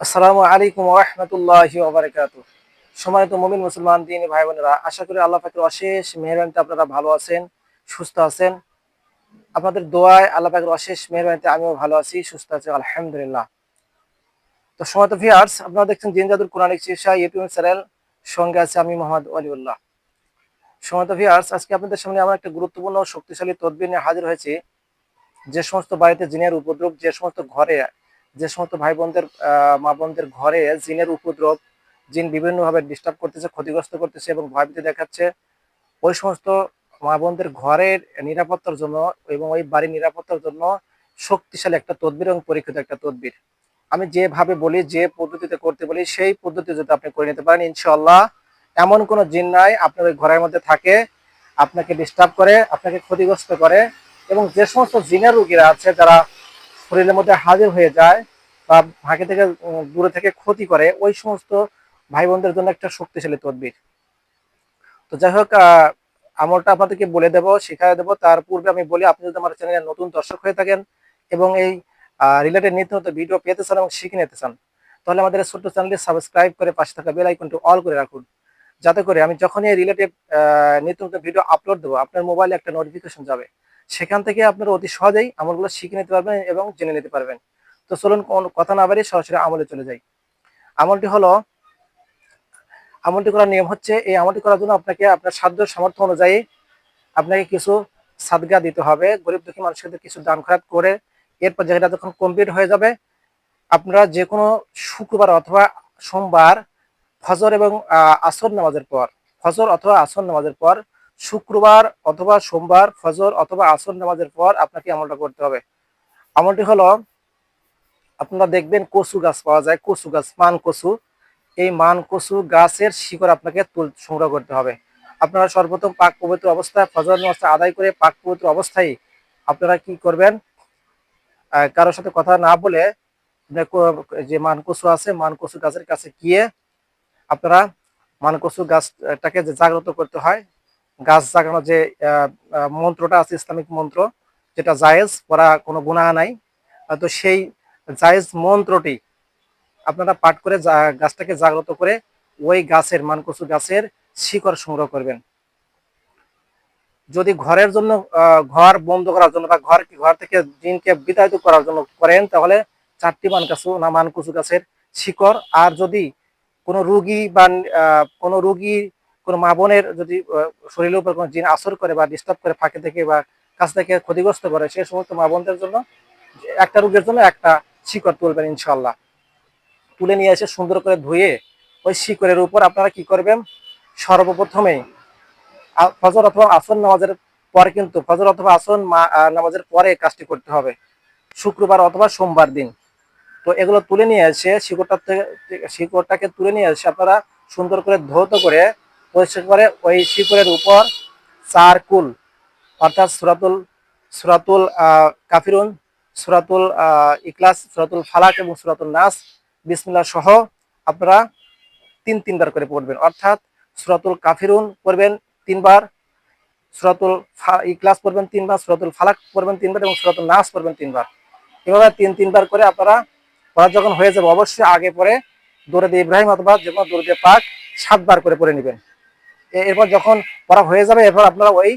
আসসালামু আলাইকুম ওয়া রাহমাতুল্লাহি ওয়া বারাকাতুহু। সম্মানিত মুমিন মুসলমান দিনী ভাই বোনেরা, আশা করি আল্লাহ পাকের অশেষ মেহেরবানিতে আপনারা ভালো আছেন, সুস্থ আছেন। আপনাদের দোয়ায় আল্লাহ পাকের অশেষ মেহেরবানিতে আমিও ভালো আছি, সুস্থ আছি আলহামদুলিল্লাহ। তো সম্মানিত ভিউয়ার্স, আপনারা দেখছেন জিন জাদুর কোরআনিক চিকিৎসা ইউটিউব চ্যানেল, সঙ্গে আছে আমি মোহাম্মদ ওয়ালিউল্লাহ। সম্মানিত ভিউয়ার্স, আজকে আপনাদের সামনে আমরা একটা গুরুত্বপূর্ণ ও শক্তিশালী তদবির নিয়ে হাজির হয়েছি। যে সমস্ত বাড়িতে জিনের উপদ্রব, যে সমস্ত ঘরে, যে সমস্ত ভাই বোনদের মা বোনদের ঘরে জিনের উপদ্রব, জিন বিভিন্নভাবে ডিস্টার্ব করতেছে, ক্ষতিগ্রস্ত করতেছে এবং ভয়ভীতি দেখাচ্ছে, ওই সমস্ত মা বোনদের ঘরের নিরাপত্তার জন্য এবং ওই বাড়ির নিরাপত্তার জন্য শক্তিশালী একটা তদবির এবং পরীক্ষিত একটা তদবির আমি যেভাবে বলি, যে পদ্ধতিতে করতে বলি, সেই পদ্ধতি যদি আপনি করে নিতে পারেন, ইনশাআল্লাহ এমন কোনো জিন নাই আপনার ওই ঘরের মধ্যে থাকে, আপনাকে ডিস্টার্ব করে, আপনাকে ক্ষতিগ্রস্ত করে। এবং যে সমস্ত জিনের রোগীরা আছে যারা শরীরের মধ্যে হাজির হয়ে যায় বা ভাগে থেকে দূরে থেকে ক্ষতি করে, ওই সমস্ত ভাই বোনদের জন্য একটা শক্তিশালী তদবির। তো যাই হোক, আমলটা আপনাদেরকে বলে দেবো, শিখাই দেবো। তার পূর্বে আমি বলি, আপনি যদি আমার চ্যানেলের নতুন দর্শক হয়ে থাকেন এবং এই রিলেটেড নিত্য নতুন ভিডিও পেতে চান এবং শিখে নিতে চান, তাহলে আমাদের ছোট্ট চ্যানেলটি সাবস্ক্রাইব করে পাশে থাকা বেল আইকনটি অল করে রাখুন, যাতে করে আমি যখনই এই রিলেটেড নিত্য নতুন ভিডিও আপলোড দেবো, আপনার মোবাইলে একটা নোটিফিকেশন যাবে। সেখান থেকে আপনারা অতি সহজেই আমলগুলো শিখে নিতে পারবেন এবং জেনে নিতে পারবেন। তো চলুন কথা না বাড়িয়ে সরাসরি আমলে চলে যাই। আমলটি হলো, আমলটি করার নিয়ম হচ্ছে, এই আমলটি করার জন্য আপনাকে আপনার সাধ্য সামর্থ্য অনুযায়ী আপনাকে কিছু সাদগা দিতে হবে, গরিব দুঃখী মানুষদের কিছু দান খয়রাত করে। এরপর যেটা যখন কমপ্লিট হয়ে যাবে, আপনারা যে কোনো শুক্রবার অথবা সোমবার ফজর এবং আসর নামাজের পর, ফজর অথবা আসর নামাজের পর, শুক্রবার অথবা সোমবার ফজর অথবা আসর নামাজের পর আপনাকে আমলটা করতে হবে। আমলটি হলো, আপনারা দেখবেন কচু গাছ পাওয়া যায়, কচু গাছ, মান কচু। এই মান কচু গাছের শিকড় আপনাকে সংগ্রহ করতে হবে। আপনারা সর্বপ্রথম পাক পবিত্র অবস্থায় ফজর নামাজটা আদায় করে পাক পবিত্র অবস্থায় আপনারা কি করবেন, কারোর সাথে কথা না বলে যে মান কচু আছে, মান কচু গাছের কাছে গিয়ে আপনারা মান কচু গাছটাকে যে জাগ্রত করতে হয়, গাছ জাগানোর যে মন্ত্রটা আছে, ইসলামিক মন্ত্র, যেটা জায়েজ, পড়া কোনো গুনাহ নাই। তো সেই জায়েজ মন্ত্রটি আপনারা পাঠ করে গাছটাকে জাগ্রত করে ওই গাছের, মানকচু গাছের শিকড় সংগ্রহ করবেন। যদি ঘরের জন্য, ঘর বন্ধ করার জন্য বা ঘর থেকে জিনকে বিতাড়িত করার জন্য করেন, তাহলে 4টি মানকচু গাছের শিকড়। আর যদি কোনো রুগী বা কোনো রুগী, কোনো মা বোনের যদি শরীরের উপর কোনো জিন আসর করে বা ডিস্টার্ব করে, ফাঁকে থেকে বা কাছ থেকে ক্ষতিগ্রস্ত করে, সেই সমস্ত মা বোনদের জন্য একটা রোগের জন্য একটা শিকড় তুলবেন ইনশাল্লাহ। তুলে নিয়ে এসে সুন্দর করে ধুয়ে ওই শিকড়ের উপর আপনারা কি করবেন, সর্বপ্রথমে ফজর অথবা আসর নামাজের পরে, কিন্তু ফজর অথবা আসর নামাজের পরে কাজটি করতে হবে, শুক্রবার অথবা সোমবার দিন। তো এগুলো তুলে নিয়ে এসে শিকড়টাকে তুলে নিয়ে এসে আপনারা সুন্দর করে ধৌত করে পরিষ্কার করে ওই শিকড়ের উপর 4 কুল, অর্থাৎ সুরাতুল সুরাতুল কাফিরুন, সুরাতুল ইখলাস, সুরাতুল ফালাক এবং সুরাতুল নাস, বিসমিল্লাহ সহ আপনারা 3বার করে পড়বেন। অর্থাৎ সুরাতুল কাফিরুন পড়বেন 3বার, সুরাতুল ইখলাস পড়বেন 3বার, সুরাতুল ফালাক পড়বেন 3বার এবং সুরাতুল নাস পড়বেন 3বার। এভাবে 3বার করে আপনারা পড়া যখন হয়ে যাবে, অবশ্যই আগে পরে দরুদ ইব্রাহিম অথবা যে কোনো দরুদ পাক 7বার করে পড়ে নেবেন। এরপর যখন পড়া হয়ে যাবে, এরপর আপনারা ওই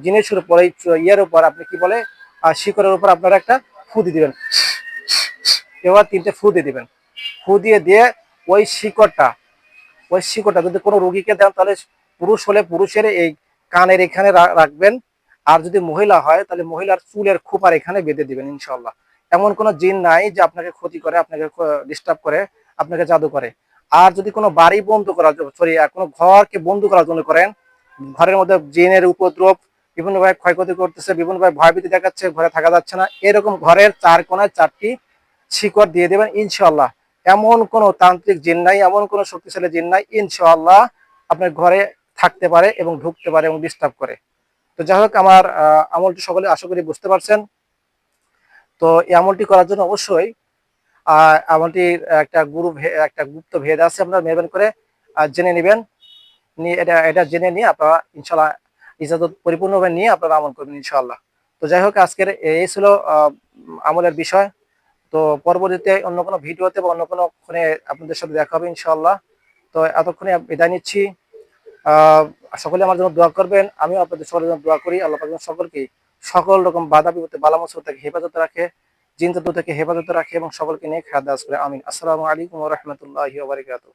জিনিসের উপর, ওই ইয়ের উপর, আপনি কি বলে, শিকড়ের উপর আপনারা একটা ফু দিয়ে দিবেন। এবার 3টে ফু দিয়ে দিবেন। ফু দিয়ে ওই শিকড়টা যদি কোনো রোগীকে দেন, তাহলে পুরুষ হলে পুরুষের এই কানের এখানে রাখবেন, আর যদি মহিলা হয় তাহলে মহিলার চুলের খোপার এখানে বেঁধে দিবেন ইনশাল্লাহ। এমন কোনো জিন নাই যে আপনাকে ক্ষতি করে, আপনাকে ডিস্টার্ব করে, আপনাকে জাদু করে। আর যদি কোনো বাড়ি বন্ধ করার জন্য, কোনো ঘরকে বন্ধ করার জন্য করেন, ঘরের মধ্যে জিনের উপদ্রব বিভিন্নভাবে ক্ষয়ক্ষতি করতেছে, বিভিন্নভাবে ভয়ভীতি দেখাচ্ছে, ঘরে থাকা যাচ্ছে না, এরকম ঘরের 4 কোণায় 4টি শিকড় দিয়ে দেবেন ইনশাল্লাহ। এমন কোনো তান্ত্রিক জিন নাই, এমন কোনো শক্তিশালী জিন নাই, ইনশাআল্লাহ আপনার ঘরে থাকতে পারে এবং ঢুকতে পারে এবং ডিস্টার্ব করে। তো যাই হোক, আমার আমলটি সকলে আশা করি বুঝতে পারছেন। তো এই আমলটি করার জন্য অবশ্যই আমলটির একটা গুপ্ত ভেদ আছে, আপনারা মেহরবানি করে জেনে নেবেন। এটা জেনে নিয়ে আপনারা ইনশাল্লাহ ইজাজত পরিপূর্ণভাবে নিয়ে আপনারা আমল করবেন ইনশাআল্লাহ। তো যাই হোক, আজকের এই ছিল আমলের বিষয়। তো পরবর্তীতে অন্য কোনো ভিডিওতে বা অন্য কোনো ফোনে আপনাদের সাথে দেখা হবে ইনশাআল্লাহ। তো এতক্ষণে বিদায় নিচ্ছি। আহ সকলে আমার জন্য দোয়া করবেন, আমিও আপনাদের সকলের জন্য দোয়া করি। আল্লাহ পাক যেন সকলকে সকল রকম বাধা বিপত্তি বালা মুসিবত থেকে হেফাজত রাখে, জিন জাদু থেকে হেফাজত রাখে এবং সকলকে নেক হায়াত দারাজ করে। আমিন। আসসালামু আলাইকুম ওয়া রাহমাতুল্লাহি ওয়া বারাকাতুহু।